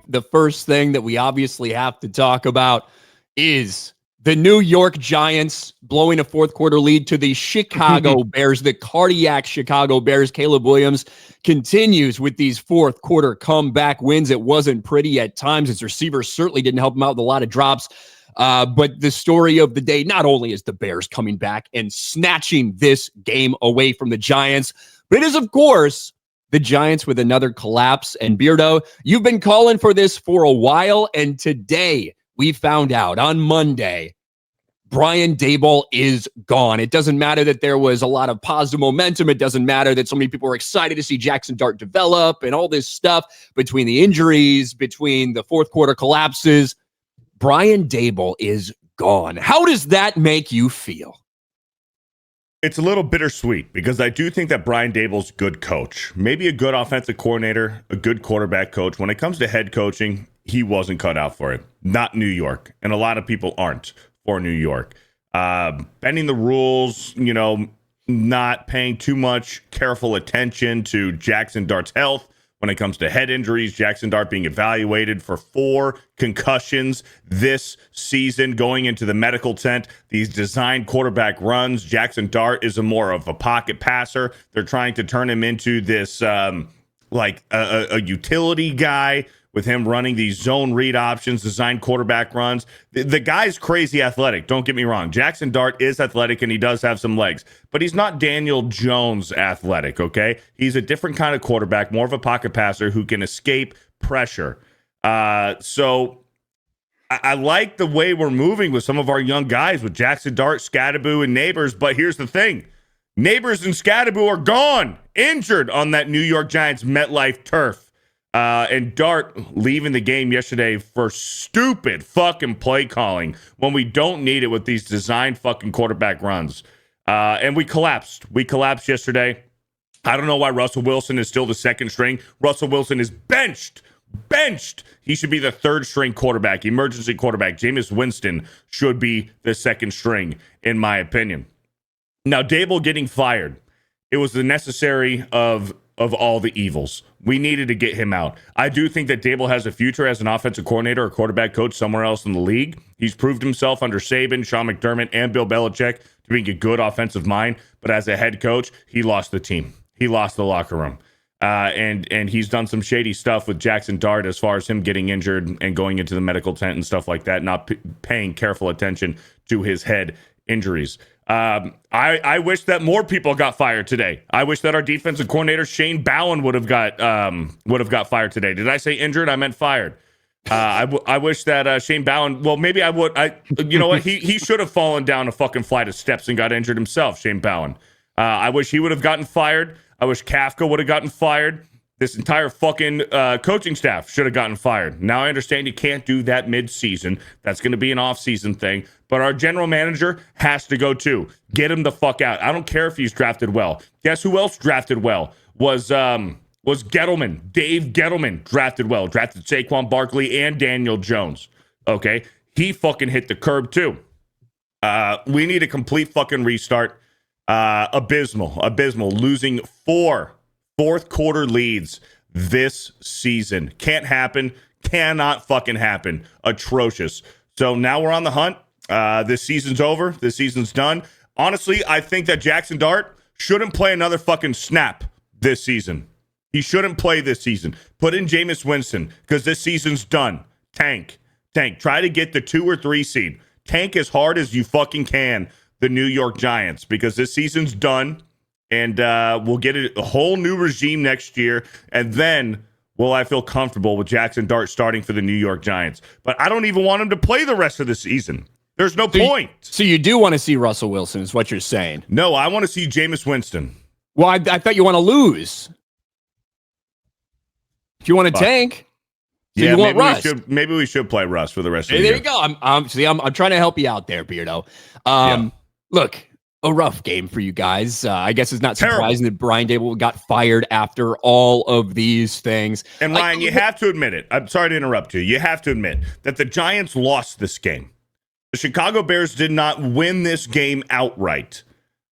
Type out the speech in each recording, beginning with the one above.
the first thing that we obviously have to talk about is the New York Giants blowing a fourth quarter lead to the Chicago Bears, the cardiac Chicago Bears. Caleb Williams continues with these fourth quarter comeback wins. It wasn't pretty at times. His receivers certainly didn't help him out with a lot of drops. But the story of the day, not only is the Bears coming back and snatching this game away from the Giants, but it is, of course, the Giants with another collapse. And Beardo, you've been calling for this for a while, and today we found out on Monday, Brian Daboll is gone. It doesn't matter that there was a lot of positive momentum. It doesn't matter that so many people were excited to see Jackson Dart develop and all this stuff between the injuries, between the fourth quarter collapses. Brian Daboll is gone. How does that make you feel? It's a little bittersweet because I do think that Brian Daboll's a good coach, maybe a good offensive coordinator, a good quarterback coach. When it comes to head coaching, he wasn't cut out for it. Not New York. And a lot of people aren't for New York. Bending the rules, not paying too much careful attention to Jackson Dart's health. When it comes to head injuries, Jackson Dart being evaluated for 4 concussions this season, going into the medical tent. These designed quarterback runs. Jackson Dart is more of a pocket passer. They're trying to turn him into this like a utility guy, with him running these zone read options, designed quarterback runs. The guy's crazy athletic. Don't get me wrong. Jackson Dart is athletic and he does have some legs, but he's not Daniel Jones athletic, okay? He's a different kind of quarterback, more of a pocket passer who can escape pressure. So I like the way we're moving with some of our young guys with Jackson Dart, Scadaboo, and Neighbors, but here's the thing. Neighbors and Scadaboo are gone, injured on that New York Giants MetLife turf. And Dart leaving the game yesterday for stupid fucking play calling when we don't need it with these designed fucking quarterback runs. And we collapsed. We collapsed yesterday. I don't know why Russell Wilson is still the second string. Russell Wilson is benched. He should be the third string quarterback, emergency quarterback. Jameis Winston should be the second string, in my opinion. Now, Daboll getting fired, it was the necessary of all the evils. We needed to get him out. I do think that Daboll has a future as an offensive coordinator or quarterback coach somewhere else in the league. He's proved himself under Saban, Sean McDermott, and Bill Belichick to being a good offensive mind. But as a head coach, he lost the team. He lost the locker room. And he's done some shady stuff with Jackson Dart as far as him getting injured and going into the medical tent and stuff like that, not paying careful attention to his head injuries. I wish that more people got fired today. I wish that our defensive coordinator Shane Bowen would have got fired today. Did I say injured? I meant fired. I wish that Shane Bowen. Well, maybe I would. You know what? He should have fallen down a fucking flight of steps and got injured himself. Shane Bowen. I wish he would have gotten fired. I wish Kafka would have gotten fired. This entire fucking coaching staff should have gotten fired. Now I understand you can't do that mid-season. That's going to be an off-season thing. But our general manager has to go too. Get him the fuck out. I don't care if he's drafted well. Guess who else drafted well? Was Gettleman. Dave Gettleman drafted well. Drafted Saquon Barkley and Daniel Jones. Okay? He fucking hit the curb too. We need a complete fucking restart. Abysmal. Losing 4 fourth quarter leads this season. Can't happen. Cannot fucking happen. Atrocious. So now we're on the hunt. This season's over. This season's done. Honestly, I think that Jackson Dart shouldn't play another fucking snap this season. He shouldn't play this season. Put in Jameis Winston because this season's done. Tank. Try to get the 2 or 3 seed. Tank as hard as you fucking can the New York Giants because this season's done. And we'll get a whole new regime next year. And then will I feel comfortable with Jackson Dart starting for the New York Giants. But I don't even want him to play the rest of the season. There's no point. So you do want to see Russell Wilson is what you're saying? No, I want to see Jameis Winston. Well, I thought you want to lose. If you want to tank, so yeah, you want Russ. Maybe we should play Russ for the rest of the year. There you go. I'm trying to help you out there, Beardo. Look, a rough game for you guys. I guess it's not surprising that Brian Daboll got fired after all of these things. And Ryan, you have to admit it. I'm sorry to interrupt you. You have to admit that the Giants lost this game. The Chicago Bears did not win this game outright.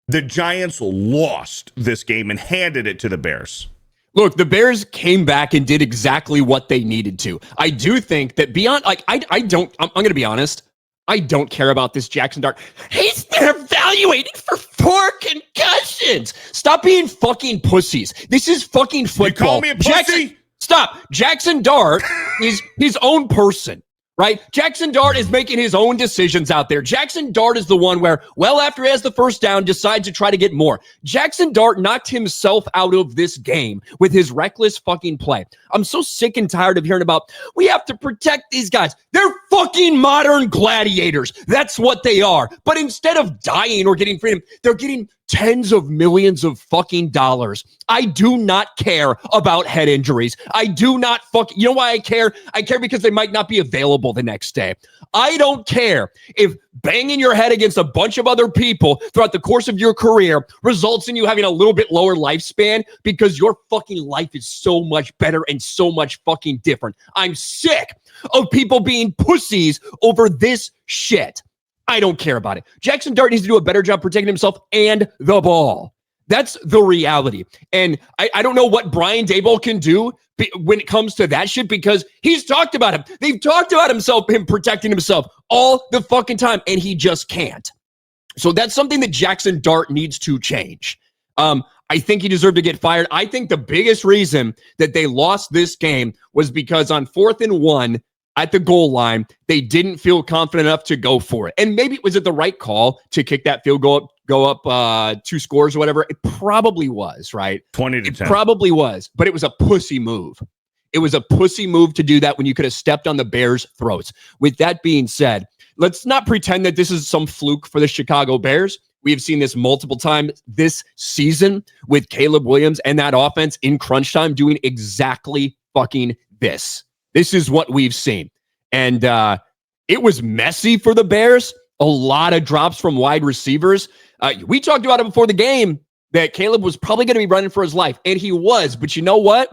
The Giants lost this game and handed it to the Bears. Look, the Bears came back and did exactly what they needed to. I do think that beyond, like, I'm going to be honest. I don't care about this Jackson Dart. He's been evaluated for 4 concussions. Stop being fucking pussies. This is fucking football. You call me a pussy? Stop. Jackson Dart is his own person, right? Jackson Dart is making his own decisions out there. Jackson Dart is the one where, well, after he has the first down, decides to try to get more. Jackson Dart knocked himself out of this game with his reckless fucking play. I'm so sick and tired of hearing about, we have to protect these guys. They're fucking modern gladiators. That's what they are. But instead of dying or getting freedom, they're getting tens of millions of fucking dollars. I do not care about head injuries. I do not you know why I care? I care because they might not be available the next day. I don't care if banging your head against a bunch of other people throughout the course of your career results in you having a little bit lower lifespan because your fucking life is so much better and so much fucking different. I'm sick of people being pussies over this shit. I don't care about it. Jackson Dart needs to do a better job protecting himself and the ball. That's the reality. And I don't know what Brian Daboll can do when it comes to that shit, because he's talked about him. They've talked about him protecting himself all the fucking time, and he just can't. So that's something that Jackson Dart needs to change. I think he deserved to get fired. I think the biggest reason that they lost this game was because on 4th and 1, at the goal line, they didn't feel confident enough to go for it. And maybe was it the right call to kick that field goal go up 2 scores or whatever? It probably was, right? 20 to 10. It probably was, but it was a pussy move. It was a pussy move to do that when you could have stepped on the Bears' throats. With that being said, let's not pretend that this is some fluke for the Chicago Bears. We have seen this multiple times this season with Caleb Williams and that offense in crunch time doing exactly fucking this. This is what we've seen. And it was messy for the Bears. A lot of drops from wide receivers. We talked about it before the game that Caleb was probably going to be running for his life. And he was. But you know what?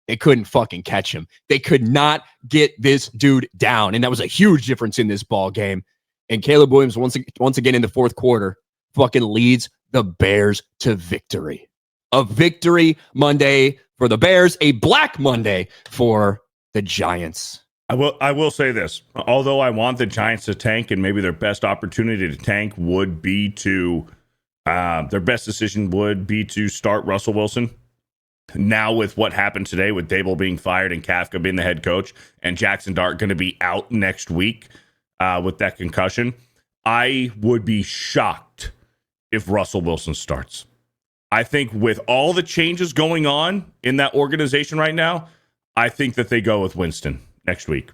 They couldn't fucking catch him. They could not get this dude down. And that was a huge difference in this ball game. And Caleb Williams, once again in the 4th quarter, fucking leads the Bears to victory. A victory Monday for the Bears. A Black Monday for the Giants. I will say this. Although I want the Giants to tank, and maybe their best opportunity to tank would be to their best decision would be to start Russell Wilson. Now with what happened today with Daboll being fired and Kafka being the head coach and Jackson Dart going to be out next week with that concussion, I would be shocked if Russell Wilson starts. I think with all the changes going on in that organization right now, I think that they go with Winston next week.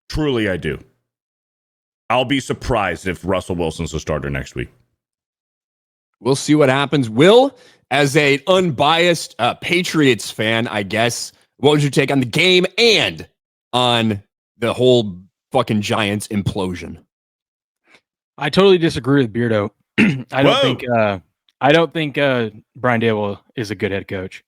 Truly, I do. I'll be surprised if Russell Wilson's a starter next week. We'll see what happens. Will, as an unbiased Patriots fan, I guess, what was your take on the game and on the whole fucking Giants implosion? I totally disagree with Beardo. I don't think Brian Daboll is a good head coach.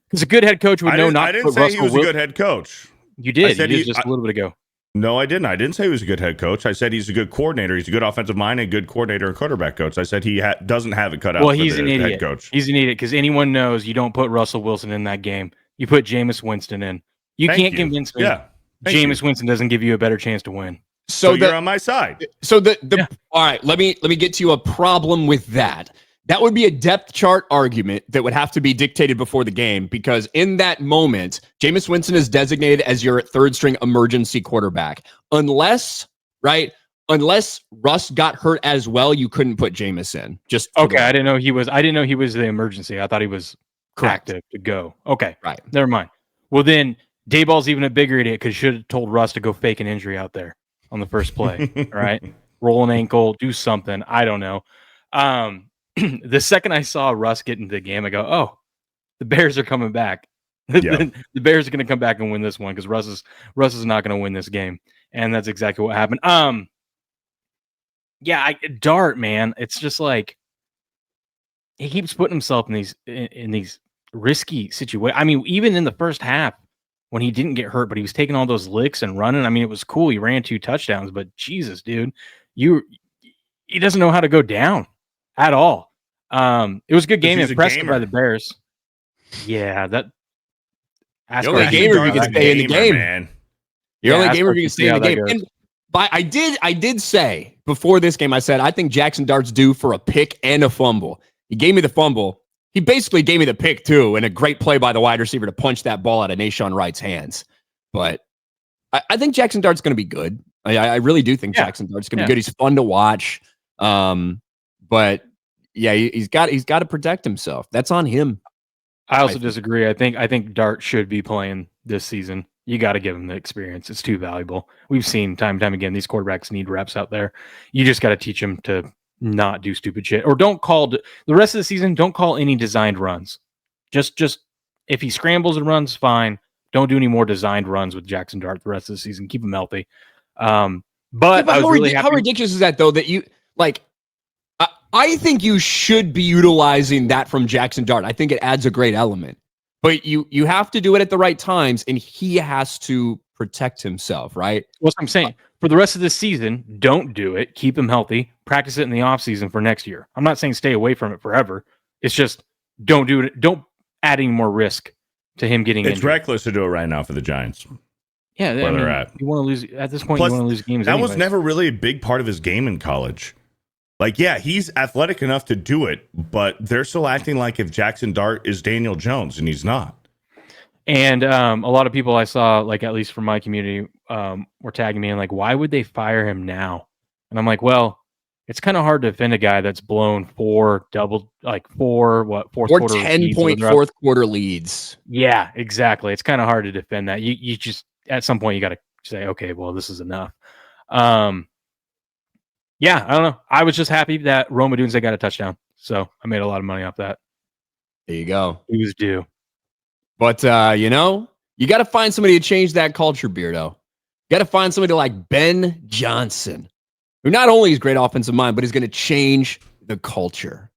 Because a good head coach would know not to put Russell Wilson. I didn't say he was a good head coach. You did. You did just a little bit ago. No, I didn't. I didn't say he was a good head coach. I said he's a good coordinator. He's a good offensive mind and a good coordinator and quarterback coach. I said he doesn't have it cut out for he's the an idiot. head coach. He's an idiot because anyone knows you don't put Russell Wilson in that game. You put Jameis Winston in. You can't convince me Jameis Winston doesn't give you a better chance to win. So you're on my side. So all right, let me get to a problem with that. That would be a depth chart argument that would have to be dictated before the game, because in that moment, Jameis Winston is designated as your 3rd string emergency quarterback. Unless Russ got hurt as well, you couldn't put Jameis in. Just okay. I didn't know he was the emergency. I thought he was correct to go. Okay. Right. Never mind. Well, then Daboll's even a bigger idiot because he should have told Russ to go fake an injury out there on the first play. All right. Roll an ankle, do something. I don't know. The second I saw Russ get into the game, I go, oh, the Bears are coming back. Yeah. The Bears are going to come back and win this one because Russ is not going to win this game. And that's exactly what happened. Dart, man, it's just like he keeps putting himself in these risky situations. I mean, even in the first half when he didn't get hurt, but he was taking all those licks and running. I mean, it was cool. He ran 2 touchdowns, but Jesus, dude, he doesn't know how to go down at all. It was a good game. Impressed by the Bears. Yeah, Ask You're only our a gamer if you Dart's can a stay in the gamer, game. man. You're only a ask gamer our if you can see stay in how the that game. goes. But I did say before this game, I said I think Jackson Dart's due for a pick and a fumble. He gave me the fumble. He basically gave me the pick too, and a great play by the wide receiver to punch that ball out of Nashawn Wright's hands. But I think Jackson Dart's going to be good. I really do think Jackson Dart's going to be good. He's fun to watch. But yeah, he's got to protect himself. That's on him. I also disagree. I think Dart should be playing this season. You got to give him the experience. It's too valuable. We've seen time and time again, these quarterbacks need reps out there. You just got to teach them to not do stupid shit, or don't call the rest of the season. Don't call any designed runs. Just if he scrambles and runs, fine. Don't do any more designed runs with Jackson Dart the rest of the season. Keep him healthy. But I was really happy. How ridiculous is that though? That you like. I think you should be utilizing that from Jackson Dart. I think it adds a great element. But you have to do it at the right times, and he has to protect himself, right? What's I'm saying. For the rest of this season, don't do it. Keep him healthy. Practice it in the offseason for next year. I'm not saying stay away from it forever. It's just don't do it. Don't add any more risk to him getting injured. It's reckless to do it right now for the Giants. Yeah, where they're at. You want to lose at this point. Plus, you want to lose games. That was never really a big part of his game in college. Like, yeah, he's athletic enough to do it, but they're still acting like if Jackson Dart is Daniel Jones, and he's not. And a lot of people I saw, like at least from my community, were tagging me and like, why would they fire him now? And I'm like, well, it's kind of hard to defend a guy that's blown fourth quarter 10-point fourth quarter leads. Yeah, exactly. It's kind of hard to defend that. You just at some point you got to say, okay, well, this is enough. Yeah, I don't know. I was just happy that Roma Dunze got a touchdown, so I made a lot of money off that. There you go. He was due. But, you got to find somebody to change that culture, Beardo. You got to find somebody like Ben Johnson, who not only is great offensive mind, but is going to change the culture.